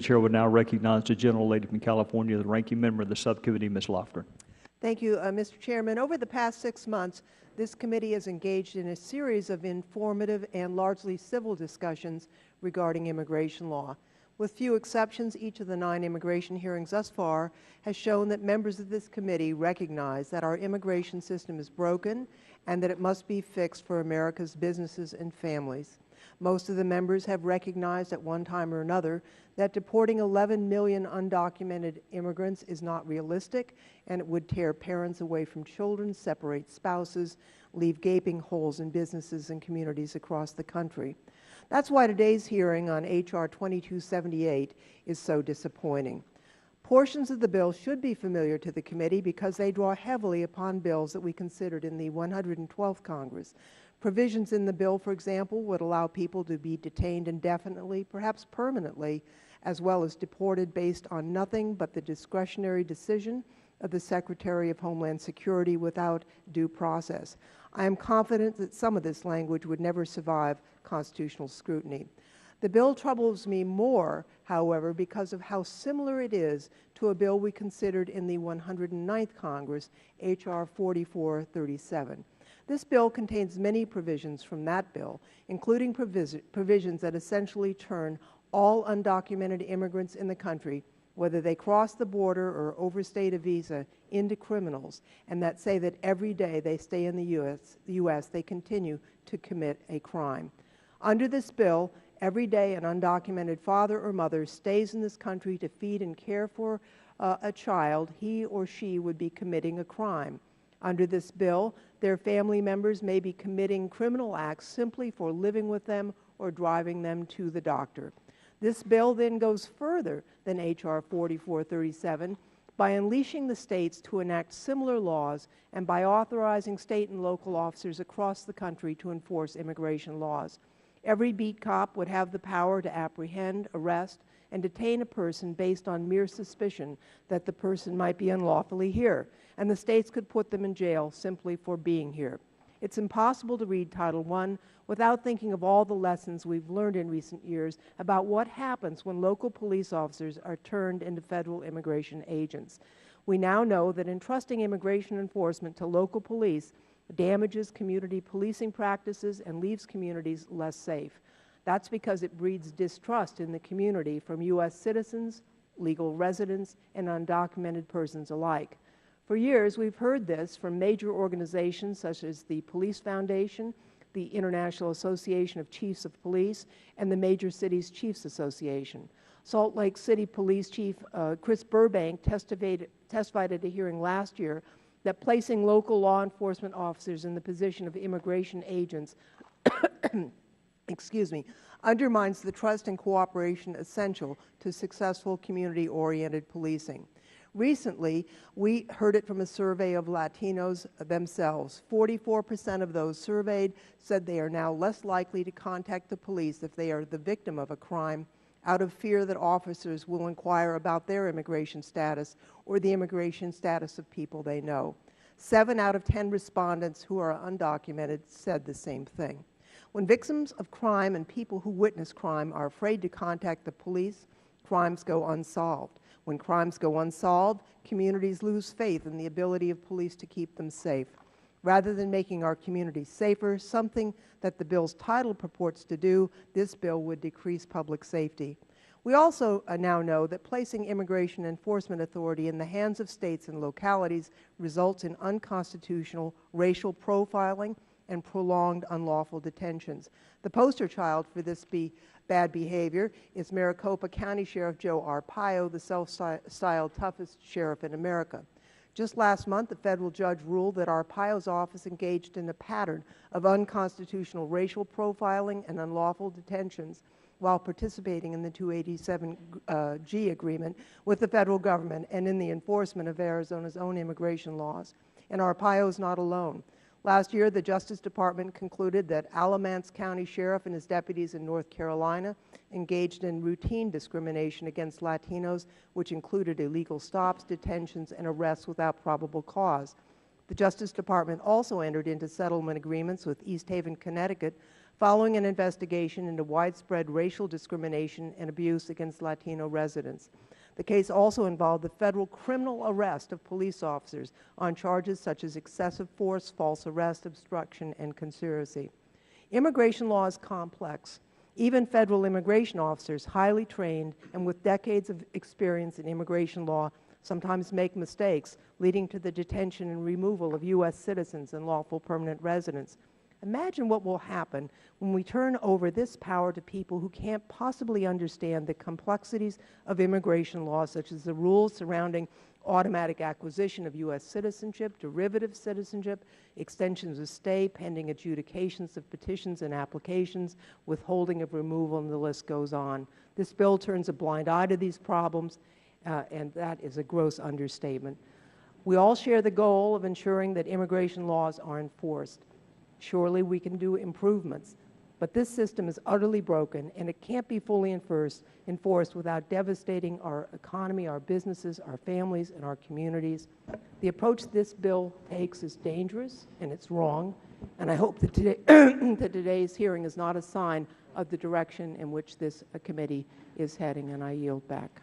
Chair would now recognize the gentlelady from California, the ranking member of the subcommittee, Ms. Lofgren. Thank you, Mr. Chairman. Over the past 6 months, this committee has engaged in a series of informative and largely civil discussions regarding immigration law. With few exceptions, each of the 9 immigration hearings thus far has shown that members of this committee recognize that our immigration system is broken and that it must be fixed for America's businesses and families. Most of the members have recognized at one time or another that deporting 11 million undocumented immigrants is not realistic, and it would tear parents away from children, separate spouses, leave gaping holes in businesses and communities across the country. That's why today's hearing on H.R. 2278 is so disappointing. Portions of the bill should be familiar to the committee because they draw heavily upon bills that we considered in the 112th Congress. Provisions in the bill, for example, would allow people to be detained indefinitely, perhaps permanently, as well as deported based on nothing but the discretionary decision of the Secretary of Homeland Security without due process. I am confident that some of this language would never survive constitutional scrutiny. The bill troubles me more, however, because of how similar it is to a bill we considered in the 109th Congress, H.R. 4437. This bill contains many provisions from that bill, including provisions that essentially turn all undocumented immigrants in the country, whether they cross the border or overstayed a visa, into criminals, and that say that every day they stay in the U.S., they continue to commit a crime. Under this bill, every day an undocumented father or mother stays in this country to feed and care for a child, he or she would be committing a crime. Under this bill, their family members may be committing criminal acts simply for living with them or driving them to the doctor. This bill then goes further than H.R. 4437 by unleashing the states to enact similar laws and by authorizing state and local officers across the country to enforce immigration laws. Every beat cop would have the power to apprehend, arrest, and detain a person based on mere suspicion that the person might be unlawfully here, and the states could put them in jail simply for being here. It's impossible to read Title I without thinking of all the lessons we've learned in recent years about what happens when local police officers are turned into federal immigration agents. We now know that entrusting immigration enforcement to local police damages community policing practices and leaves communities less safe. That's because it breeds distrust in the community from U.S. citizens, legal residents, and undocumented persons alike. For years, we've heard this from major organizations such as the Police Foundation, the International Association of Chiefs of Police, and the Major Cities Chiefs Association. Salt Lake City Police Chief Chris Burbank testified at a hearing last year that placing local law enforcement officers in the position of immigration agents undermines the trust and cooperation essential to successful community-oriented policing. Recently, we heard it from a survey of Latinos themselves. 44% of those surveyed said they are now less likely to contact the police if they are the victim of a crime out of fear that officers will inquire about their immigration status or the immigration status of people they know. 7 out of 10 respondents who are undocumented said the same thing. When victims of crime and people who witness crime are afraid to contact the police, crimes go unsolved. When crimes go unsolved, communities lose faith in the ability of police to keep them safe. Rather than making our communities safer, something that the bill's title purports to do, this bill would decrease public safety. We also now know that placing immigration enforcement authority in the hands of states and localities results in unconstitutional racial profiling and prolonged unlawful detentions. The poster child for this bad behavior is Maricopa County Sheriff Joe Arpaio, the self-styled toughest sheriff in America. Just last month, a federal judge ruled that Arpaio's office engaged in a pattern of unconstitutional racial profiling and unlawful detentions while participating in the 287G agreement with the federal government and in the enforcement of Arizona's own immigration laws. And Arpaio is not alone. Last year, the Justice Department concluded that Alamance County Sheriff and his deputies in North Carolina engaged in routine discrimination against Latinos, which included illegal stops, detentions, and arrests without probable cause. The Justice Department also entered into settlement agreements with East Haven, Connecticut, following an investigation into widespread racial discrimination and abuse against Latino residents. The case also involved the federal criminal arrest of police officers on charges such as excessive force, false arrest, obstruction, and conspiracy. Immigration law is complex. Even federal immigration officers, highly trained and with decades of experience in immigration law, sometimes make mistakes, leading to the detention and removal of U.S. citizens and lawful permanent residents. Imagine what will happen when we turn over this power to people who can't possibly understand the complexities of immigration law, such as the rules surrounding automatic acquisition of U.S. citizenship, derivative citizenship, extensions of stay, pending adjudications of petitions and applications, withholding of removal, and the list goes on. This bill turns a blind eye to these problems, and that is a gross understatement. We all share the goal of ensuring that immigration laws are enforced. Surely we can do improvements, but this system is utterly broken, and it can't be fully enforced without devastating our economy, our businesses, our families, and our communities. The approach this bill takes is dangerous, and it's wrong, and I hope that, that today's hearing is not a sign of the direction in which this committee is heading, and I yield back.